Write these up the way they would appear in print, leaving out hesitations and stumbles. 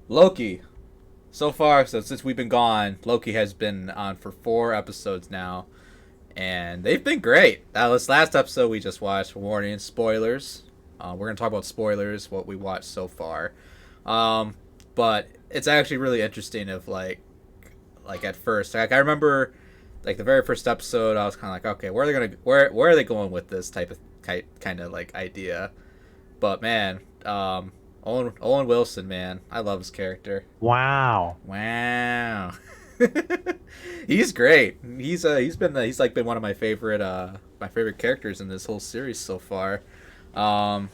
Loki. So far, since we've been gone, Loki has been on for 4 episodes now, and they've been great. This last episode we just watched, warning, spoilers. We're gonna talk about spoilers, what we watched so far. Um, but it's actually really interesting. Of like at first, like I remember, like the very first episode, I was kind of like, okay, where are they going with this type of kind of like idea? But man, Owen Wilson, man, I love his character. Wow. Wow. He's great. He's like been one of my favorite characters in this whole series so far. Um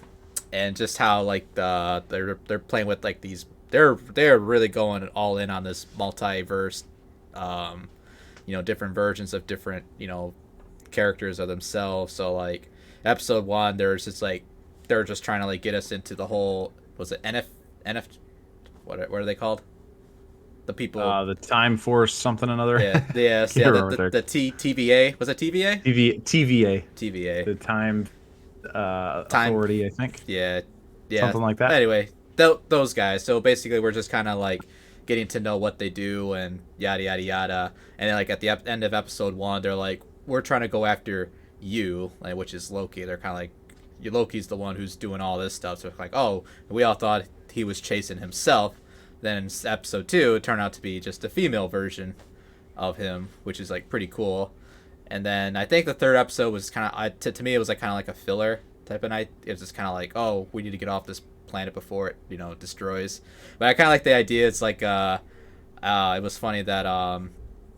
and just how like they're playing with like these they're really going all in on this multiverse, um different versions of different, characters of themselves. So like episode 1, there's just like they're just trying to like get us into the whole, was it NF what are they called? The people. The Time Force something another. Yeah, yes, Can't yeah. remember what they're The TVA, was it TVA? TVA, TVA. the Time Time. Authority, I think. Yeah, yeah. Something like that. Anyway, those guys. So basically, we're just kind of like getting to know what they do and yada yada yada. And then like at the end of episode 1, they're like, we're trying to go after you, like, which is Loki. They're kind of like, Loki's the one who's doing all this stuff. So it's like, oh, we all thought he was chasing himself. Then in episode 2, it turned out to be just a female version of him, which is like pretty cool. And then I think the third episode was kind of, to me, it was like kind of like a filler type of night. It was just kind of like, oh, we need to get off this planet before it, destroys. But I kind of like the idea. It's like, it was funny that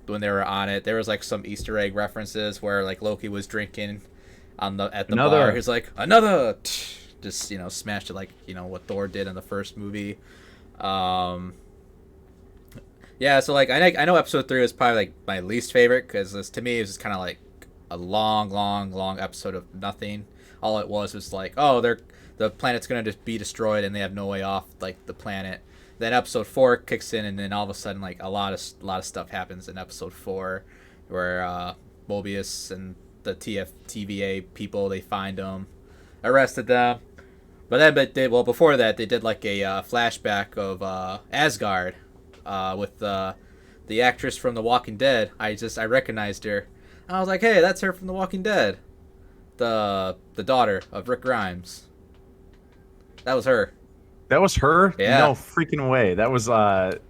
when they were on it, there was like some Easter egg references where like Loki was drinking at the bar. Another. He's like, another, just smashed it like what Thor did in the first movie. Um, yeah, so like I know episode 3 was probably like my least favorite because to me it was just kind of like a long, long, long episode of nothing. All it was like, oh, the planet's gonna just be destroyed and they have no way off like the planet. Then episode 4 kicks in, and then all of a sudden like a lot of stuff happens in episode 4, where Mobius and the TVA people, they find them, arrested them. Before that, they did like a flashback of Asgard, with the actress from The Walking Dead. I recognized her. I was like, hey, that's her from The Walking Dead, the daughter of Rick Grimes. That was her. That was her? Yeah, No freaking way. That was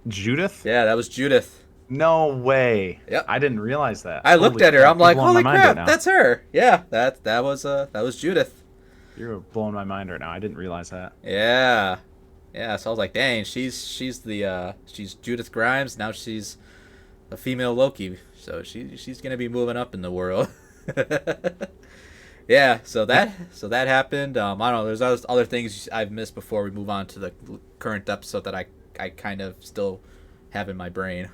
Judith? yeah, that was Judith. No way. Yep. I didn't realize that. I looked Holy at her. crap. I'm You're like, blowing my holy mind right crap, now. that's her. Yeah, that was Judith. You're blowing my mind right now. I didn't realize that. Yeah, yeah. So I was like, dang, she's Judith Grimes. Now she's a female Loki. So she's gonna be moving up in the world. Yeah. So that happened. I don't know. There's other things I've missed before we move on to the current episode that I kind of still have in my brain.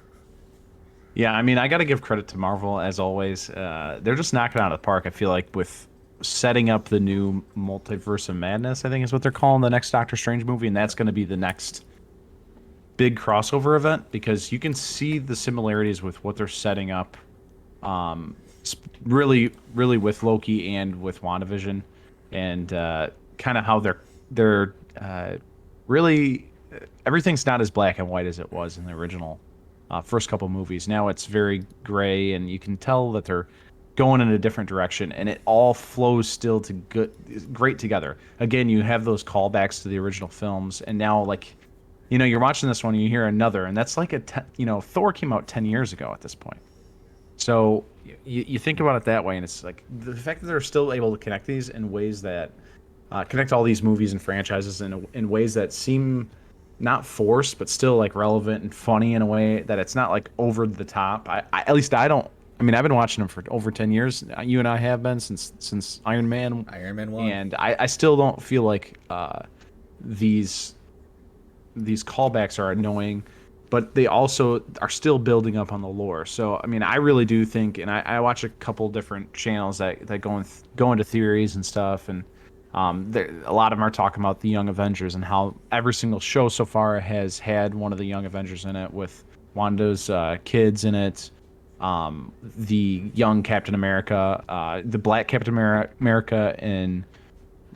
Yeah, I mean, I got to give credit to Marvel as always. They're just knocking it out of the park. I feel like with setting up the new multiverse of madness, I think is what they're calling the next Doctor Strange movie, and that's going to be the next big crossover event because you can see the similarities with what they're setting up. Really, really with Loki and with WandaVision, and kind of how they're really everything's not as black and white as it was in the original first couple movies. Now it's very gray, and you can tell that they're going in a different direction, and it all flows still to great together. Again, you have those callbacks to the original films, and now like, you're watching this one, and you hear another, and that's like Thor came out 10 years ago at this point. So you think about it that way, and it's like the fact that they're still able to connect these in ways that connect all these movies and franchises in ways that seem not forced, but still like relevant and funny in a way that it's not like over the top. At least I don't. I mean, I've been watching them for over 10 years. You and I have been since Iron Man, Iron Man 1. and I still don't feel like these these callbacks are annoying, but they also are still building up on the lore. So, I mean, I really do think, and I watch a couple different channels that go into theories and stuff, and a lot of them are talking about the Young Avengers and how every single show so far has had one of the Young Avengers in it, with Wanda's kids in it, the young Captain America, the Black Captain America in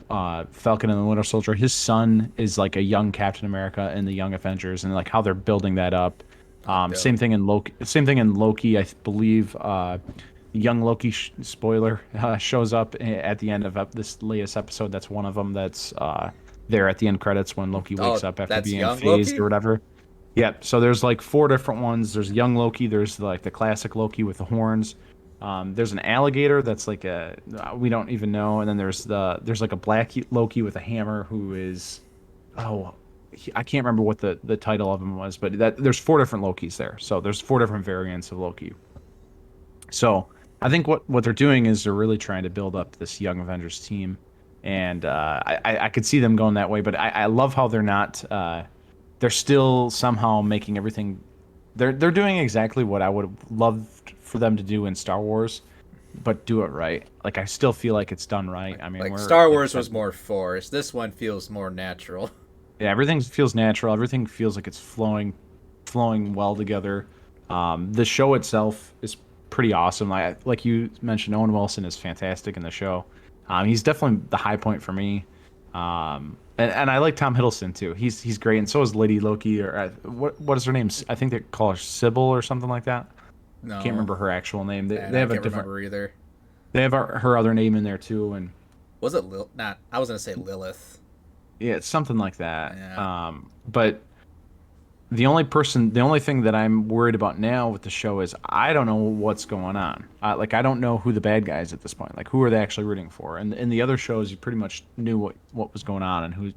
Falcon and the Winter Soldier. His son is like a young Captain America in the Young Avengers, and like how they're building that up. Oh, Same dope. thing in Loki. Same thing in Loki. I believe young Loki spoiler shows up at the end of this latest episode. That's one of them. That's there at the end credits when Loki wakes Oh, up after that's being young phased or Loki. whatever. Yeah, so there's like four different ones. There's young Loki. There's like the classic Loki with the horns. There's an alligator that's like a we don't even know, and then there's like a black Loki with a hammer who is oh I can't remember what the title of him was, but that there's four different Lokis there. So there's four different variants of Loki. So I think what they're doing is they're really trying to build up this Young Avengers team, and I could see them going that way. But I love how they're not. They're still somehow making everything. They're doing exactly what I would have loved for them to do in Star Wars, but do it right. Like I still feel like it's done right. I mean, Like we're Star like I Wars said, was more forced. This one feels more natural. yeah, everything feels natural. Everything feels like it's flowing well together. The show itself is pretty awesome. Like you mentioned, Owen Wilson is fantastic in the show. He's definitely the high point for me. And I like Tom Hiddleston too. He's great, and so is Lady Loki. Or what is her name? I think they call her Sybil or something like that. Can't No, remember her actual name. and They I have a can't different. remember either. They have her other name in there too, and Was it Lil? Not. I was gonna say Lilith. yeah, it's something like that. Yeah. But the only thing that I'm worried about now with the show is I don't know what's going on. Like I don't know who the bad guys at this point. Like who are they actually rooting for? And in the other shows, you pretty much knew what was going on and who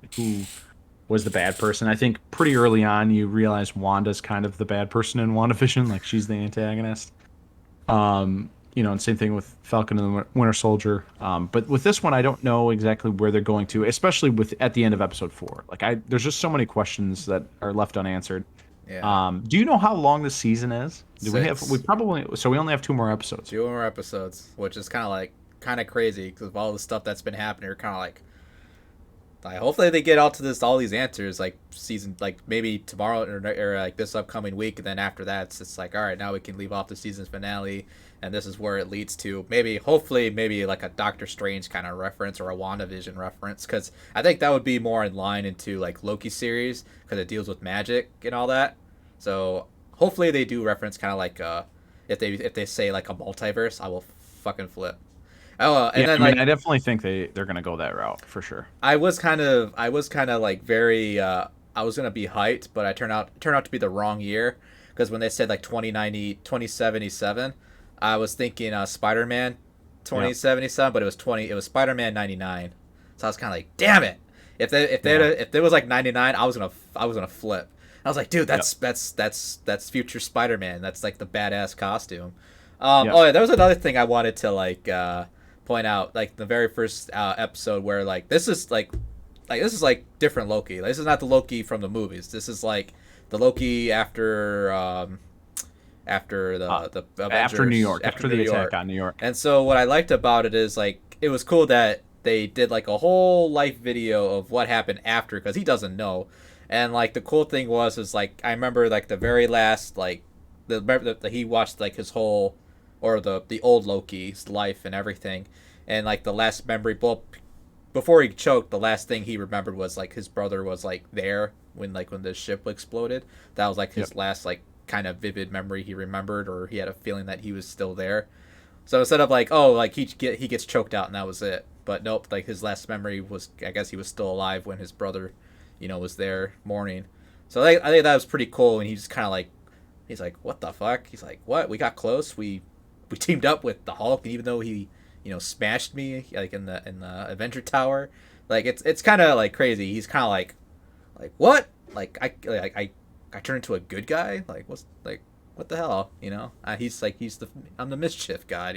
was the bad person. I think pretty early on you realize Wanda's kind of the bad person in WandaVision. Like she's the antagonist. And same thing with Falcon and the Winter Soldier. But with this one, I don't know exactly where they're going to, especially with at the end of episode 4. There's just so many questions that are left unanswered. Yeah. Do you know how long the season is? Do we have? We 6. probably so we only have 2 more episodes. 2 more episodes, which is kind of crazy because of all the stuff that's been happening. You're kind of like, hopefully they get out to all these answers like season, like maybe tomorrow or like this upcoming week, and then after that it's just like, all right, now we can leave off the season's finale, and this is where it leads to maybe, hopefully, maybe like a Doctor Strange kind of reference or a WandaVision reference, because I think that would be more in line into like Loki series because it deals with magic and all that. So hopefully they do reference kind of like if they say like a multiverse, I will fucking flip. Oh, and Yeah, then I mean, like I definitely think they're gonna go that route for sure. I was kind of like very I was gonna be hyped, but I turned out to be the wrong year because when they said like 2077, I was thinking Spider-Man Yep. 2077, but it was Spider-Man 99. So I was kind of like, damn it! Yeah. If there was like 99, I was gonna flip. I was like, dude, Yep. that's future Spider-Man. That's like the badass costume. Yep. Oh yeah, there was another thing I wanted to like point out, like the very first episode where like this is like different Loki. Like, this is not the Loki from the movies. This is like the Loki after Uh, the After New Avengers, York, after after New the attack York. on New York. And so what I liked about it is like it was cool that they did like a whole life video of what happened after because he doesn't know. And like the cool thing was is like I remember like the very last like he watched like his whole or the old Loki's life and everything, and like the last memory, well, before he choked, the last thing he remembered was like his brother was like there when the ship exploded. That was like Yep. his last like kind of vivid memory he remembered, or he had a feeling that he was still there. So instead of like, oh, like he gets choked out and that was it, but nope, like his last memory was, I guess he was still alive when his brother, was there mourning. So I think that was pretty cool, and he just kind of like, he's like, what the fuck? He's like, what? We got close. We teamed up with the Hulk, and even though he, smashed me like in the Avenger Tower, like it's kind of like crazy. He's kind of like what? Like I turned into a good guy? Like what's like what the hell? He's like I'm the mischief god.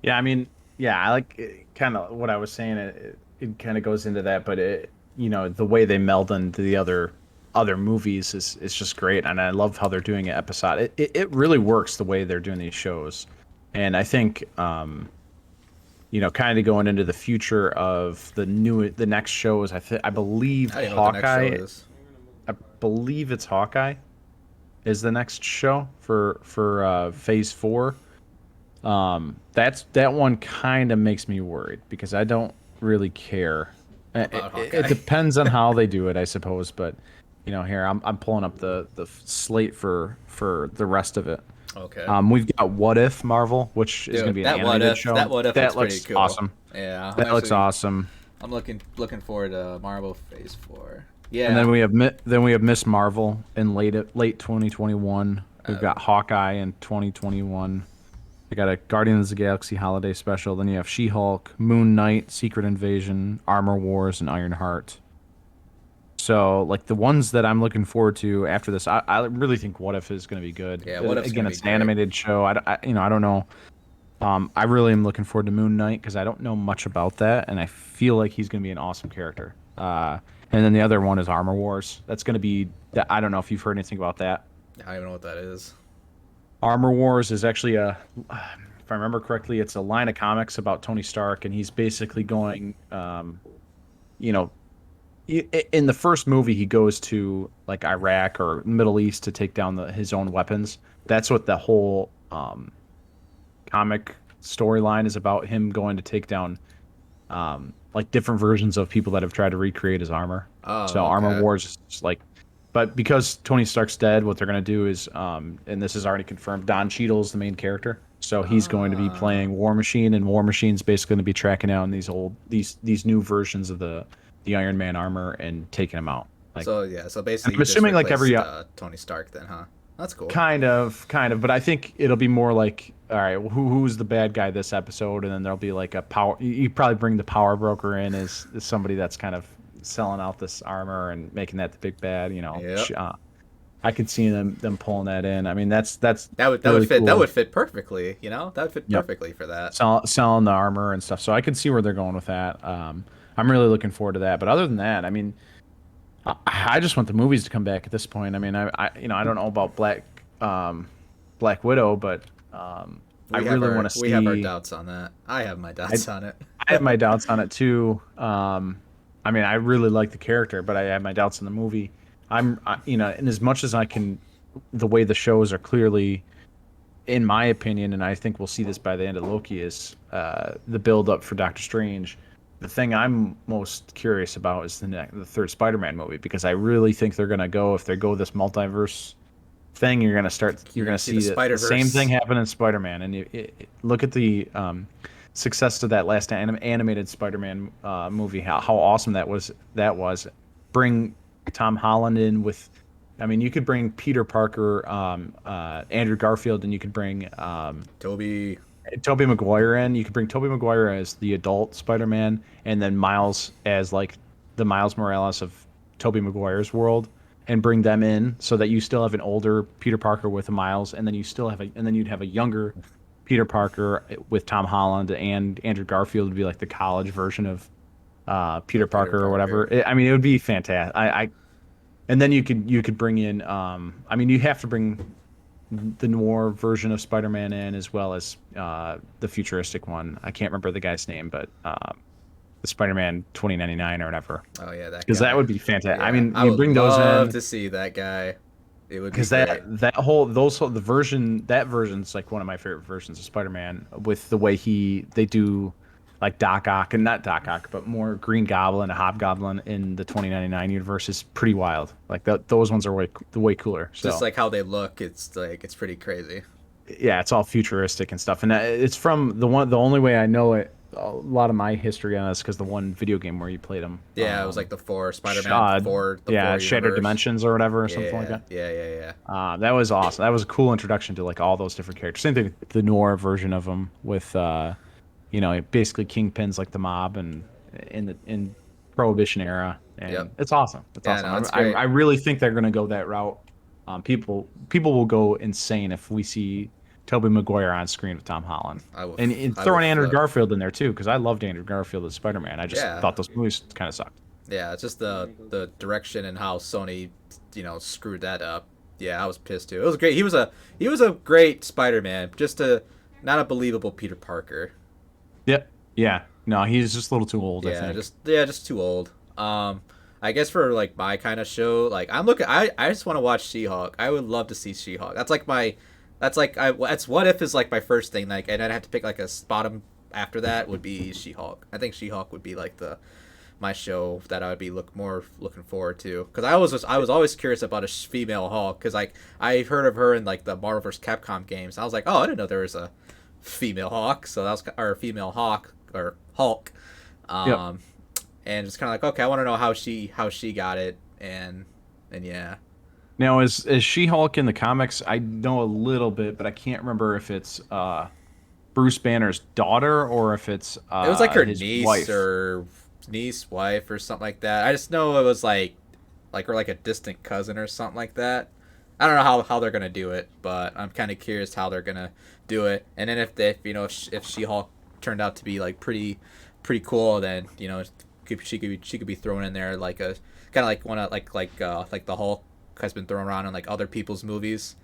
Yeah, I mean, yeah, I like kind of what I was saying. It kind of goes into that, but the way they meld into the other movies is just great, and I love how they're doing it episodic. It really works the way they're doing these shows, and I think kind of going into the future of the next shows. I believe I don't even know what the next show Hawkeye. is. I believe it's Hawkeye is the next show for Phase 4. That one kind of makes me worried because I don't really care. about It Hawkeye. depends on how they do it, I suppose. But here I'm pulling up the slate for the rest of it. Okay. We've got What If Marvel, which is going to Dude, be an animated show. that what if looks That pretty looks cool. awesome. Yeah, That looks awesome. I'm looking forward to Marvel Phase 4. And Yeah. then we have Miss Marvel in late 2021. We've got Hawkeye in 2021. I got a Guardians of the Galaxy holiday special. Then you have She-Hulk, Moon Knight, Secret Invasion, Armor Wars, and Ironheart. So, like the ones that I'm looking forward to after this, I really think What If is going to be good. Yeah, what if's Again, gonna be it's an great. animated show. I don't know. I really am looking forward to Moon Knight because I don't know much about that, and I feel like he's going to be an awesome character. And then the other one is Armor Wars. That's going to be. I don't know if you've heard anything about that. I don't even know what that is. Armor Wars is actually if I remember correctly, it's a line of comics about Tony Stark, and he's basically going, you know, in the first movie, he goes to like Iraq or Middle East to take down his own weapons. That's what the whole comic storyline is about, him going to take down like different versions of people that have tried to recreate his armor. Oh, So Armor okay. Wars is like, but because Tony Stark's dead, what they're gonna do is, and this is already confirmed, Don Cheadle's the main character. So he's going to be Ah. playing War Machine, and War Machine's basically going to be tracking down these new versions of the Iron Man armor and taking them out. Like, So yeah, so and basically I'm you just assuming like every replaced Tony Stark then, huh? That's cool. kind of, but I think it'll be more like, all right, well, who's the bad guy this episode, and then there'll be like a power. You probably bring the power broker in as somebody that's kind of selling out this armor and making that the big bad. Yep. I could see them pulling that in. I mean, that's That really would fit. That cool. would fit perfectly. That would fit Yep. perfectly for that. Selling the armor and stuff. So I can see where they're going with that. I'm really looking forward to that. But other than that, I mean, I just want the movies to come back at this point. I mean, I don't know about Black Widow, but I really want to We have our see. doubts on that. I have my I, doubts on it. I have my doubts on it too. I mean, I really like the character, but I have my doubts in the movie. And as much as I can, the way the shows are clearly, in my opinion, and I think we'll see this by the end of Loki, is the build up for Doctor Strange. The thing I'm most curious about is the third Spider-Man movie, because I really think they're gonna go, if they go this multiverse thing, you're gonna See the see Spider the same Verse. thing happen in Spider-Man, and look at the success of that last animated Spider-Man movie, how awesome that was. Bring Tom Holland in with, I mean, you could bring Peter Parker, Andrew Garfield, and you could bring Toby. Tobey Maguire in. You could bring Tobey Maguire as the adult Spider-Man, and then Miles as like the Miles Morales of Tobey Maguire's world, and bring them in so that you still have an older Peter Parker with Miles, and then you'd have a younger Peter Parker with Tom Holland, and Andrew Garfield would be like the college version of Peter Peter Parker or Parker. whatever. I mean, it would be fantastic. And then you could bring in. I mean, you have to bring the noir version of Spider-Man in, as well as the futuristic one. I can't remember the guy's name, but the Spider-Man 2099 or whatever, Oh yeah, that because that guy. would be fantastic. I Yeah, mean, I you would bring those love in, to see that guy. It would be because great. the version's like one of my favorite versions of Spider-Man, with the way they do like Doc Ock, and not Doc Ock, but more Green Goblin and Hobgoblin in the 2099 universe is pretty wild. Like those ones are way cooler. Just So like how they look, it's pretty crazy. yeah, it's all futuristic and stuff, and it's from the only way I know it. A lot of my history on this, because the one video game where you played them, Yeah, it was like the four Spider-Man Shod, the yeah, four Shattered universe. Dimensions or whatever, or something like Yeah, that. yeah, yeah, yeah. That was awesome. That was a cool introduction to like all those different characters. Same thing with the noir version of them, with basically Kingpin's like the mob, and in Prohibition era, and Yep. it's awesome. It's Yeah, awesome. no, it's I great. really think they're gonna go that route. People will go insane if we see Tobey Maguire on screen with Tom Holland, and I will throwing Andrew flip. Garfield in there too, because I loved Andrew Garfield as Spider-Man. I just Yeah, thought those movies kind of sucked. yeah. It's just the direction and how Sony, screwed that up. Yeah, I was pissed too. It was great. He was a great Spider-Man. Just not a believable Peter Parker. Yep. Yeah. No, he's just a little too old, I think. Just too old. I guess for like my kind of show, like I just want to watch She-Hulk. I would love to see She-Hulk. That's like that's What If is like my first thing. Like, and I'd have to pick like a bottom. after that would be She-Hulk. I think She-Hulk would be like the my show that I would be looking forward to, because I was always curious about a female Hulk, because like I heard of her in like the Marvel vs. Capcom games. I was like, oh, I didn't know there was a female Hawk, so that was or female Hawk or Hulk, Yep. um, and it's kind of like, okay, I want to know how she got it, and yeah. Now, is She-Hulk in the comics? I know a little bit, but I can't remember if it's Bruce Banner's daughter or if it's It was like her his niece wife. or niece wife or something like that. I just know it was like or like a distant cousin or something like that. I don't know how they're gonna do it, but I'm kind of curious how they're gonna do it. And then if you know if She Hulk turned out to be like pretty cool, then you know she could be thrown in there like a kind of like one of like the Hulk has been thrown around in like other people's movies.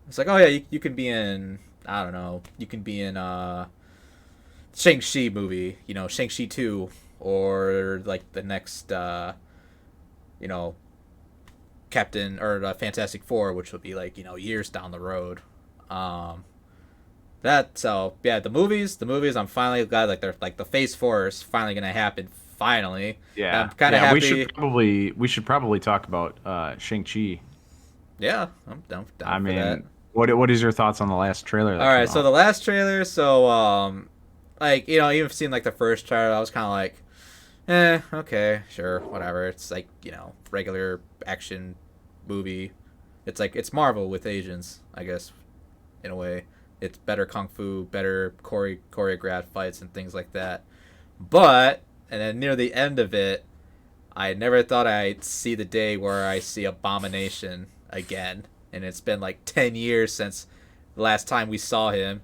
It's like, oh yeah, you can be in, I don't know, you can be in Shang-Chi movie, you know, Shang-Chi 2, or like the next you know, Captain or Fantastic Four, which would be like, you know, years down the road. Um that so yeah, the movies I'm finally glad like they're like the Phase 4 is finally going to happen finally. I'm Yeah, kind of yeah. happy. We should probably talk about Shang-Chi. Yeah, I'm down I for that. mean, what is your thoughts on the last trailer All that came right, so out? the last trailer, so like you know, even seen like the first trailer, I was kind of like, okay, sure, whatever. It's like, you know, regular action movie. It's like it's Marvel with Asians, I guess, in a way. It's better kung fu, better choreographed fights and things like that. But and then near the end of it, I never thought I'd see the day where I see Abomination again, and it's been like 10 years since the last time we saw him,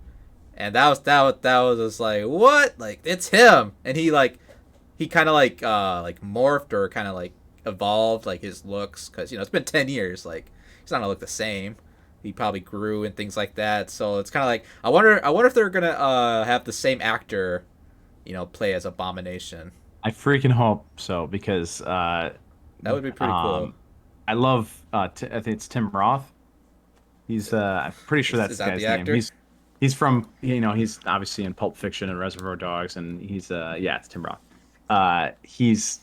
and that was just like, what? Like, it's him, and he kind of like morphed or kind of like evolved like his looks, because you know it's been 10 years. Like, he's not gonna look the same. He probably grew and things like that. So it's kind of like I wonder if they're gonna have the same actor, you know, play as Abomination. I freaking hope so because That would be pretty cool. um, I love I think it's Tim Roth. He's I'm pretty sure Is that's the that the guy's name. actor? He's from, you know, he's obviously in Pulp Fiction and Reservoir Dogs, and he's yeah, it's Tim Roth. He's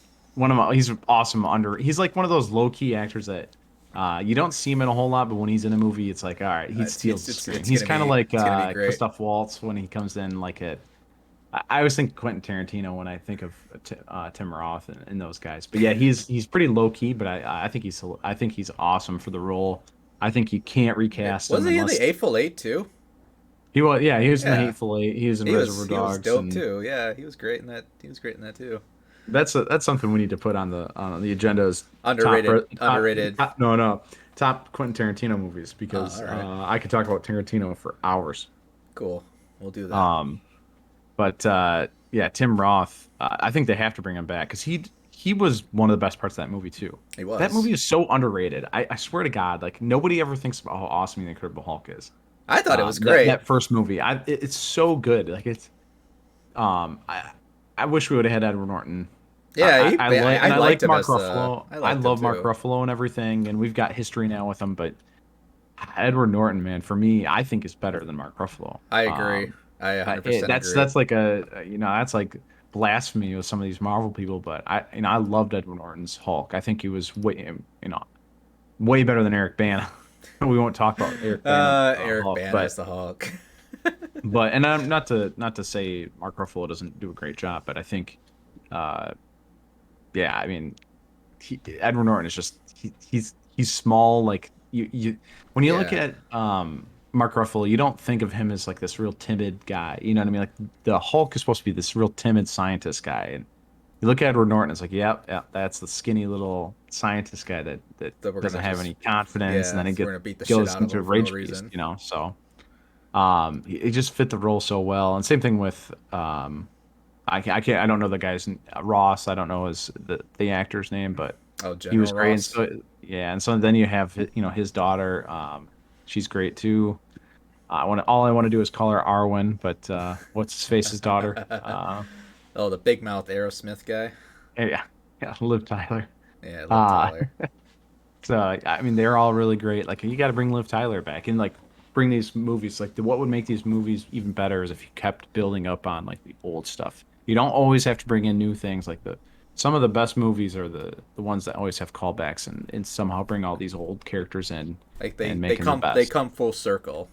he's awesome he's like one of those low key actors that you don't see him in a whole lot, but when he's in a movie, it's like, all right, he steals the screen. He's kind of like it's gonna be great. Christoph Waltz when he comes in like a I always think Quentin Tarantino when I think of Tim Roth and those guys. But yeah, he's pretty low key, but I think he's awesome for the role. I think you can't recast Was him he in the unless Eightful Eight too? he was. Yeah, he was in the Yeah, Hateful Eight. He was in Reservoir he was Dogs, dope and too. Yeah, he was great in that. He was great in that too. that's something we need to put on the agenda's Underrated. no top Quentin Tarantino movies because All right, I could talk about Tarantino for hours. cool. We'll do that. Um, But yeah, Tim Roth, I think they have to bring him back because he was one of the best parts of that movie too. He That was. movie is so underrated. I swear to God, like nobody ever thinks about how awesome the Incredible Hulk is. I thought it was That great. first movie, it's so good. Like it's um I I wish we would have had Edward Norton. Yeah, I I liked like him Mark as Ruffalo. I I liked him love Mark too. Ruffalo and everything, and we've got history now with him. But Edward Norton, man, for me, I think is better than Mark Ruffalo. I agree. I 100% agree. That's like you know, that's like blasphemy with some of these Marvel people, but I loved Edward Norton's Hulk. I think he was way, you know, way better than Eric Bana. We won't talk about Eric Bana's Eric Hulk, Bana as the Hulk. and I'm not to say Mark Ruffalo doesn't do a great job, but I think uh yeah, I mean Edward Norton is just he's small. Like you when you look Yeah, at Mark Ruffalo, you don't think of him as like this real timid guy. You know what I mean? Like the Hulk is supposed to be this real timid scientist guy, and you look at Edward Norton, it's like, yep, that's the skinny little scientist guy that that we're doesn't gonna have just any confidence, and yeah then we're gonna beat the shit goes out of into a him for no rage beast. reason. You know, so he just fit the role so well. And same thing with I don't know the guy's Ross. I don't know the actor's name, but Oh, he was General great. And Ross. so yeah, and so then you have you know his daughter. She's great too. All I want to do is call her Arwen, but what's his face's daughter? Oh, the big mouth Aerosmith guy. Yeah, yeah, Liv Tyler. Yeah, Liv Uh, Tyler. so I mean they're all really great. Like you got to bring Liv Tyler back, and like bring these movies like what would make these movies even better is if you kept building up on like the old stuff. You don't always have to bring in new things. Like the some of the best movies are the ones that always have callbacks and somehow bring all these old characters in Like and they make them the come they best. come full circle.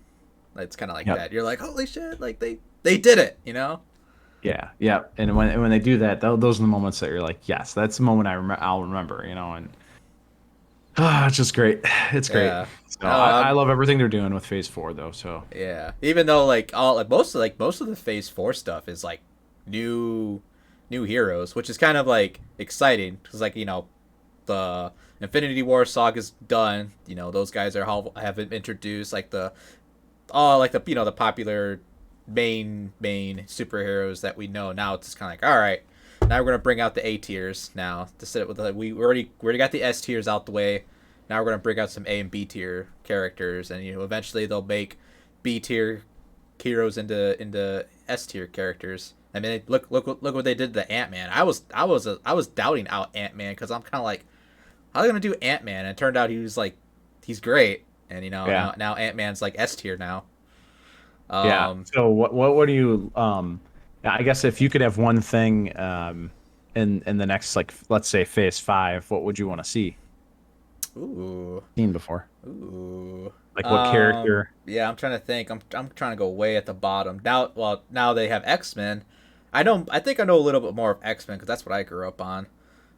It's kind of like Yep. that. You're like, holy shit! Like they did it. You know? Yeah, yeah. And when they do that, those are the moments that you're like, yes, that's the moment I'll remember, and it's just great. It's great. Yeah. So No, I love everything they're doing with Phase 4 though. So yeah. Even though most of the Phase 4 stuff is like new new heroes, which is kind of like exciting because like the Infinity War saga's done. Those guys have been introduced like the all like the popular main superheroes that we know. Now it's just kind of like, all right, now we're gonna bring out the A tiers now to sit with we already got the S tiers out the way. Now we're gonna bring out some A and B tier characters, and eventually they'll make B tier heroes into S tier characters. I mean, look what they did to Ant-Man. I was doubting out Ant-Man because I'm kind of like, how are they gonna do Ant-Man? And it turned out he's great, and yeah, now Ant-Man's like S tier now. yeah. Um, So what do you I guess if you could have one thing in the next like let's say Phase 5, what would you want to see ooh, seen before? ooh. Like what character? Yeah, I'm trying to think. I'm trying to go way at the bottom now. Well, now they have X-Men. I think I know a little bit more of X-Men because that's what I grew up on.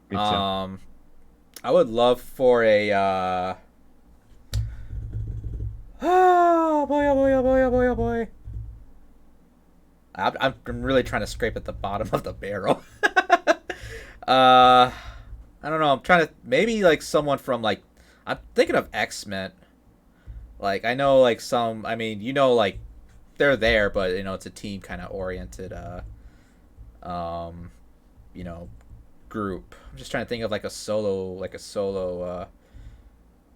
Me too. Um, I would love for a oh boy, oh boy, oh boy, oh boy, oh boy. I'm really trying to scrape at the bottom of the barrel. I don't know. I'm trying to maybe like someone from like I'm thinking of X-Men. Like I know like some. I mean, like they're there, but it's a team kind of oriented. Um, you know, group. I'm just trying to think of like a solo.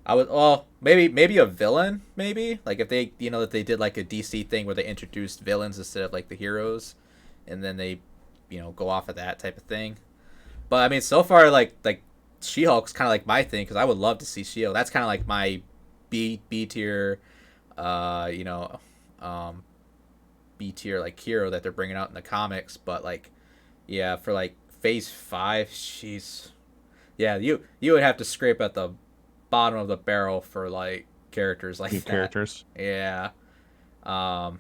I would maybe a villain maybe like if they that they did like a DC thing where they introduced villains instead of like the heroes, and then they go off of that type of thing. But I mean, so far like She-Hulk's kind of like my thing because I would love to see She-Hulk. That's kind of like my B tier, uh, you know, um, B tier like hero that they're bringing out in the comics. But like, yeah, for like Phase 5, she's yeah, you would have to scrape at the bottom of the barrel for like characters like New that. characters. Yeah. Um,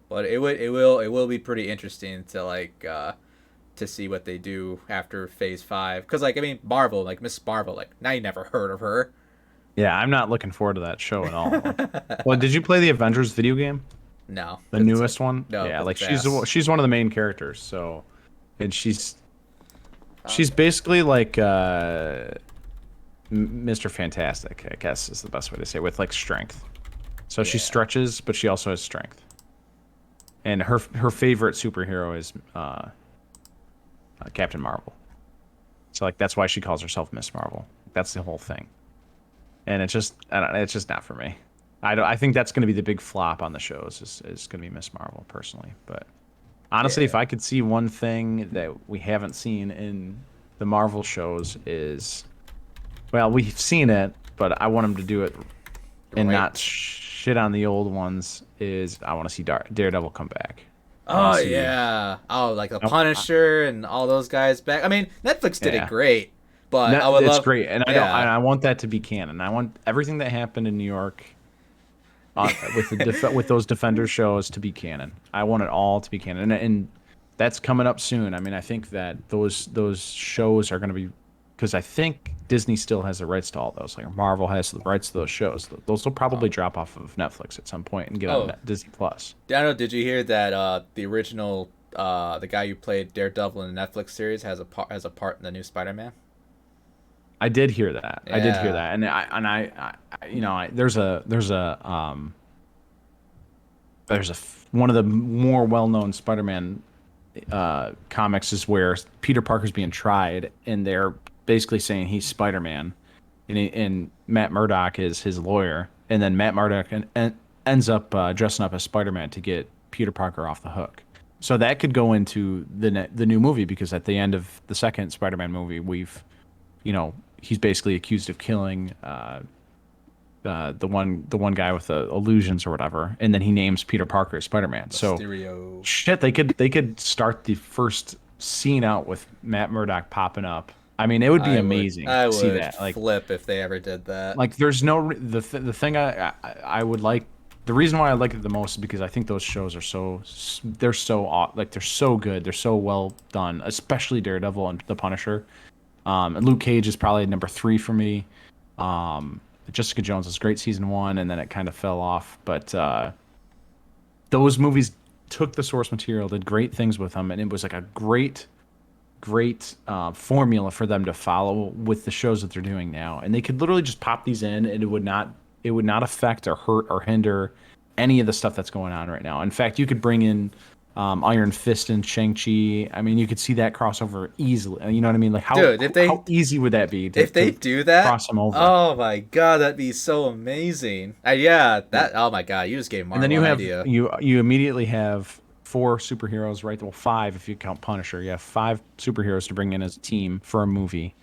but it will be pretty interesting to to see what they do after Phase 5 because like I mean Marvel like Miss Marvel like now you never heard of her. Yeah, I'm not looking forward to that show at all. Well, did you play the Avengers video game? No, The because it's like newest one? no, Yeah, because like it's ass. she's one of the main characters. So, and she's Okay. basically like Mr. Fantastic, I guess is the best way to say it, with like strength. So she Yeah. stretches, but she also has strength. And her favorite superhero is Captain Marvel. So like that's why she calls herself Miss Marvel. That's the whole thing. And it's just not for me. I think that's going to be the big flop on the shows is going to be Miss Marvel personally. But honestly, if Yeah. I could see one thing that we haven't seen in the Marvel shows is, well, we've seen it, but I want them to do it and not Right. shit on the old ones. Is I want to see Daredevil come back. I want Oh to see. yeah. Oh, like the Nope. Punisher and all those guys back. I mean, Netflix did it Yeah. great, but I That, would it's love. great, and Yeah. I want that to be canon. I want everything that happened in New York with with those Defender shows to be canon. I want it all to be canon, and that's coming up soon. I mean, I think that those shows are going to be because I think Disney still has the rights to all those. Like Marvel has the rights to those shows. Those will probably Oh. drop off of Netflix at some point and get on Oh. Disney Plus. I don't know. Did you hear that the original the guy who played Daredevil in the Netflix series has a part in the new Spider-Man? I did hear that. I did hear Yeah. that, and there's one of the more well-known Spider-Man comics is where Peter Parker's being tried, and they're basically saying he's Spider-Man, and Matt Murdock is his lawyer, and then Matt Murdock ends up dressing up as Spider-Man to get Peter Parker off the hook. So that could go into the new movie because at the end of the second Spider-Man movie, he's basically accused of killing the one guy with the illusions or whatever, and then he names Peter Parker as Spider-Man. So Mysterio. shit, they could start the first scene out with Matt Murdock popping up. I mean, it would be amazing I to see would that. flip if they ever did that. Like there's no the thing I would like. The reason why I like it the most is because I think those shows are they're so like they're so good, they're so well done, especially Daredevil and The Punisher. And Luke Cage is probably number 3 for me. Um, Jessica Jones was great season 1, and then it kind of fell off. But those movies took the source material, did great things with them, and it was like a great formula for them to follow with the shows that they're doing now. And they could literally just pop these in, and it would not affect or hurt or hinder any of the stuff that's going on right now. In fact, you could bring in Iron Fist and Shang-Chi. I mean, you could see that crossover easily. You know what I mean? Like Dude, how easy would that be if they to do that, cross them over? oh my god, that'd be so amazing. Yeah, that. Oh my god, you just gave And then Marvel you an have idea. you immediately have 4 superheroes, right? Well, 5 if you count Punisher. You have 5 superheroes to bring in as a team for a movie.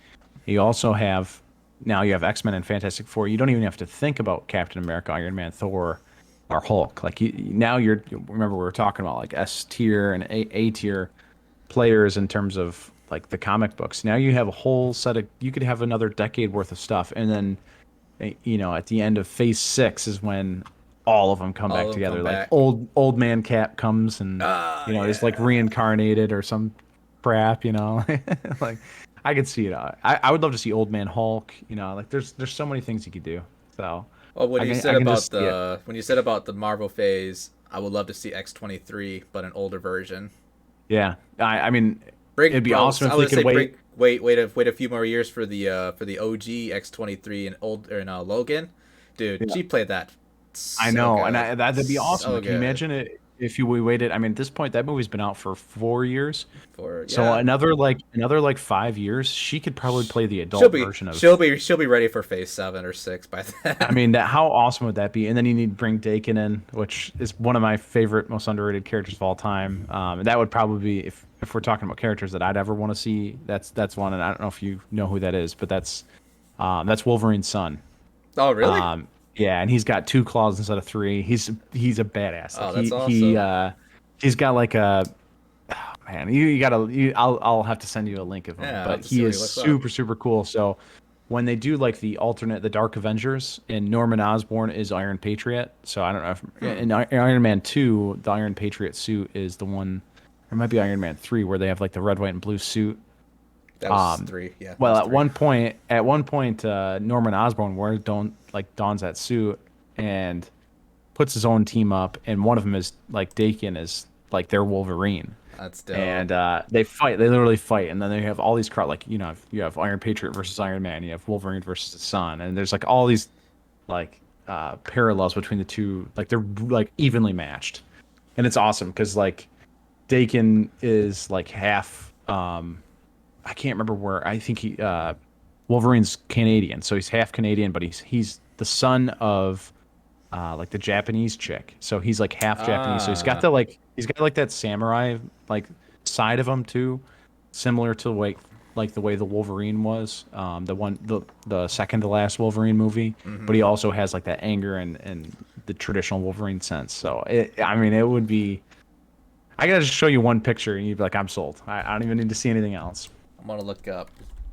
You also have now you have X-Men and Fantastic Four. You don't even have to think about Captain America, Iron Man, Thor, or Hulk. Like now remember we were talking about like S tier and A tier players in terms of like the comic books. Now you have a whole set of you could have another decade worth of stuff, and then at the end of Phase 6 is when all of them come All back of them come together. Like back. old man Cap comes and Ah, is like yeah. reincarnated or some crap. Like I could see it. I would love to see old man Hulk. Like there's so many things you could do. So Well, I can just see it. when you said about the Marvel phase, I would love to see X-23, but an older version. Yeah, I mean, Bring, it'd be bro. awesome I if they would could say wait. wait a few more years for the OG X-23 and Logan. Dude, Yeah, she played that I so know, and good, that'd be awesome. so Can you good. imagine it if we waited? I mean, at this point, that movie's been out for 4 years. For So yeah, another like 5 years, she could probably play the adult version of. she'll be ready for Phase 7 or 6 by I then. mean, that how awesome would that be? And then you need to bring Dakin in, which is one of my favorite, most underrated characters of all time. And that would probably be if we're talking about characters that I'd ever want to see. That's one, and I don't know if you know who that is, but that's Wolverine's son. Oh, really? Yeah, and he's got 2 claws instead of 3. He's a badass. Like Oh, that's awesome. he's got like a man, you gotta. I'll have to send you a link of him, Yeah, I'll have but to see he what he is looks up. super super cool. So when they do like the Dark Avengers, and Norman Osborn is Iron Patriot. So I don't know if Hmm. in Iron Man 2, the Iron Patriot suit is the one. Or it might be Iron Man 3 where they have like the red, white, and blue suit. That was 3. Yeah, that Well, was at 3. one point, Norman Osborn dons that suit and puts his own team up, and one of them is like Dakin is like their Wolverine, That's and dope. they fight. They literally fight, and then they have all these like you have Iron Patriot versus Iron Man, you have Wolverine versus the Sun, and there's like all these like parallels between the two. Like they're like evenly matched, and it's awesome because like Dakin is like half. I can't remember where. I think Wolverine's Canadian, so he's half Canadian, but he's the son of like the Japanese chick. So he's like half Japanese. So Ah, he's got like that samurai like side of him too, similar to the way the Wolverine was, the second to last Wolverine movie. But mm-hmm. he also has like that anger and the traditional Wolverine sense. So I mean, it would be. I gotta just show you one picture and you'd be like, I'm sold. I don't even need to see anything else. I'm gonna look up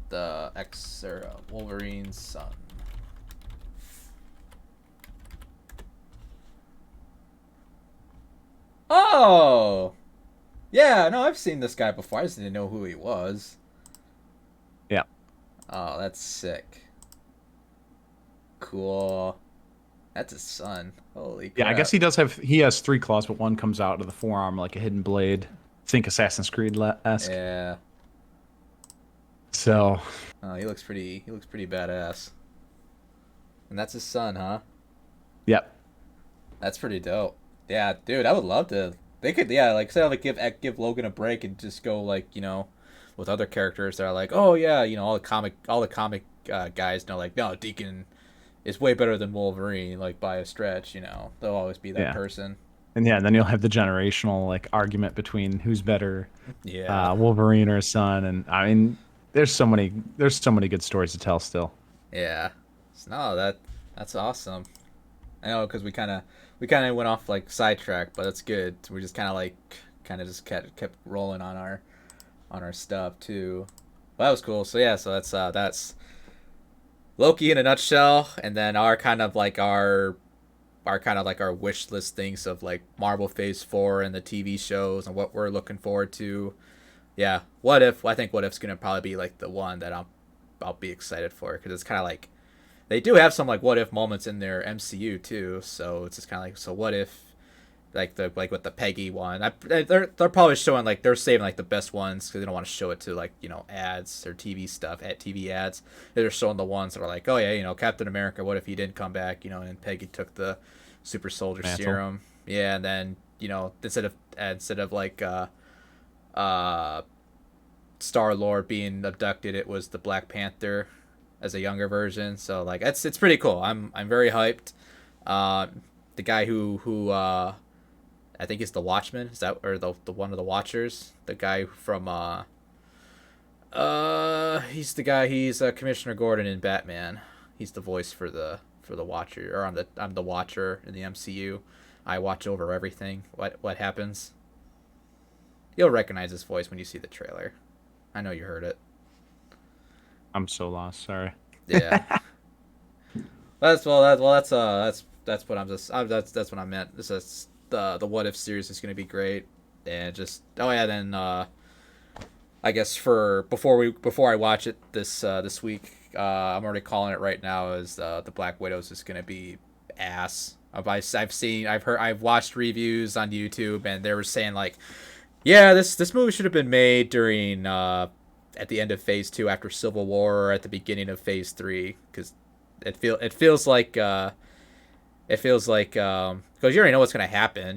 the X or Wolverine's son. Oh, yeah. No, I've seen this guy before. I just didn't know who he was. Yeah. Oh, that's sick. Cool. That's his son. Holy Yeah, I guess crap. he has 3 claws, but one comes out of the forearm like a hidden blade. Think Assassin's Creed esque. Yeah. So Oh, he looks pretty. He looks pretty badass. And that's his son, huh? yeah, That's pretty dope. Yeah, dude, I would love to. They could, yeah, like say like give Logan a break and just go like with other characters that are like, oh yeah, all the comic guys know like no Deacon is way better than Wolverine like by a stretch. They'll always be that yeah, person. and then you'll have the generational like argument between who's better, Yeah, Wolverine or his son. And I mean, there's so many good stories to tell still. yeah. So, no, that. That's awesome. I know because we kind of went off like sidetrack, but that's good. We just kind of just kept rolling on our stuff too. Well, that was cool. So yeah, so that's Loki in a nutshell, and then our kind of like our wish list things of like Marvel Phase 4 and the TV shows and what we're looking forward to. Yeah, what if? I think what if's gonna probably be like the one that I'll be excited for because it's kind of like they do have some like what if moments in their MCU too. So it's just kind of like so what if like with the Peggy one. They're probably showing like they're saving like the best ones because they don't want to show it to like ads or TV stuff at TV ads. They're showing the ones that are like, oh yeah, Captain America. What if he didn't come back? And Peggy took the super soldier Mantle. serum. Yeah, and then instead of like uh Star Lord being abducted, it was the Black Panther as a younger version. So like it's pretty cool. I'm very hyped. The guy who I think he's the Watchman. Is that or the one of the Watchers? The guy from he's the guy. He's Commissioner Gordon in Batman. He's the voice for the Watcher, or I'm the Watcher in the MCU. I watch over everything. What happens? You'll recognize his voice when you see the trailer. I know you heard it. I'm so lost. Sorry. Yeah. That's what that's what I meant. This is the What If series is going to be great, and just oh yeah, then I guess for before I watch it this week, I'm already calling it right now as the Black Widow's is going to be ass. I've watched reviews on YouTube, and they were saying like, yeah, this movie should have been made during at the end of Phase 2 after Civil War or at the beginning of Phase 3 because it feels like because you already know what's gonna happen,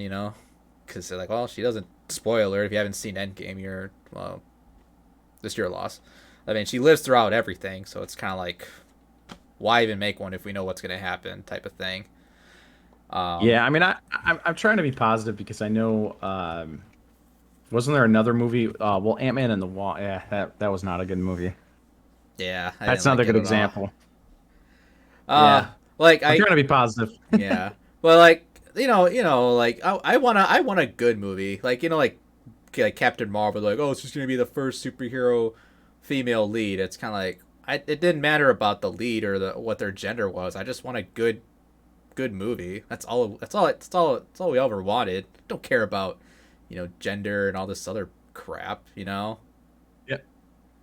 because they're like, well, she doesn't. Spoiler: if you haven't seen Endgame, this your loss. I mean, she lives throughout everything, so it's kind of like, why even make one if we know what's gonna happen, type of thing. Um, Yeah, I mean, I'm trying to be positive because I know, wasn't there another movie? Well, Ant-Man and the Wasp. Yeah, that was not a good movie. yeah, I That's didn't another like it good at all. example. Uh, Yeah, like I'm I trying to be positive. Yeah. Well, like like I want a good movie, like Captain Marvel, like oh, it's just gonna be the first superhero female lead. It's kind of like it didn't matter about the lead or the what their gender was. I just want a good movie. That's all we ever wanted. Don't care about gender and all this other crap. Yeah.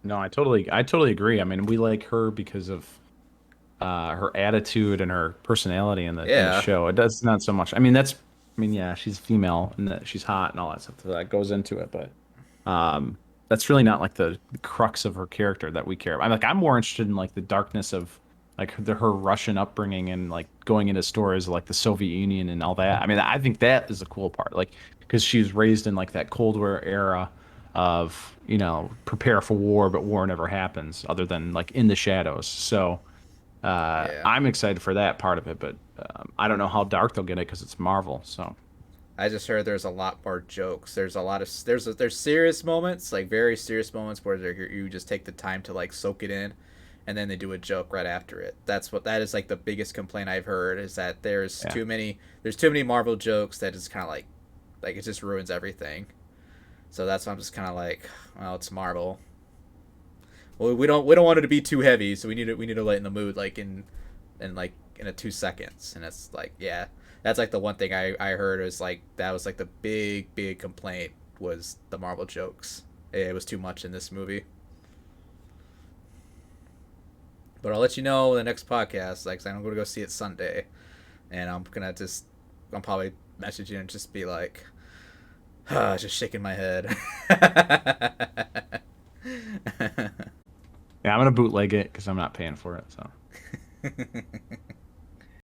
No, I totally agree. I mean, we like her because of her attitude and her personality in the Yeah. show. It does not so much. I mean, yeah, she's female and that she's hot and all that stuff that goes into it, but that's really not like the crux of her character that we care about. I'm more interested in like the darkness of like her Russian upbringing and like going into stories like the Soviet Union and all that. I mean, I think that is the cool part, like because she was raised in like that Cold War era of prepare for war, but war never happens other than like in the shadows. So Yeah. I'm excited for that part of it, but I don't know how dark they'll get it because it's Marvel. So I just heard there's a lot more jokes. There's a lot of there's serious moments, like very serious moments where you just take the time to like soak it in, and then they do a joke right after it. That is like the biggest complaint I've heard is that yeah, there's too many Marvel jokes that is kind of like it just ruins everything. So that's why I'm just kind of like, well, it's Marvel. Well, we don't want it to be too heavy, so we need to lighten the mood like in a 2 seconds, and it's like yeah, that's like the one thing I heard is like that was like the big complaint was the Marvel jokes. It was too much in this movie. But I'll let you know in the next podcast. Like, I'm gonna go see it Sunday, and I'm probably message you and just be like, just shaking my head. yeah, I'm gonna bootleg it because I'm not paying for it. So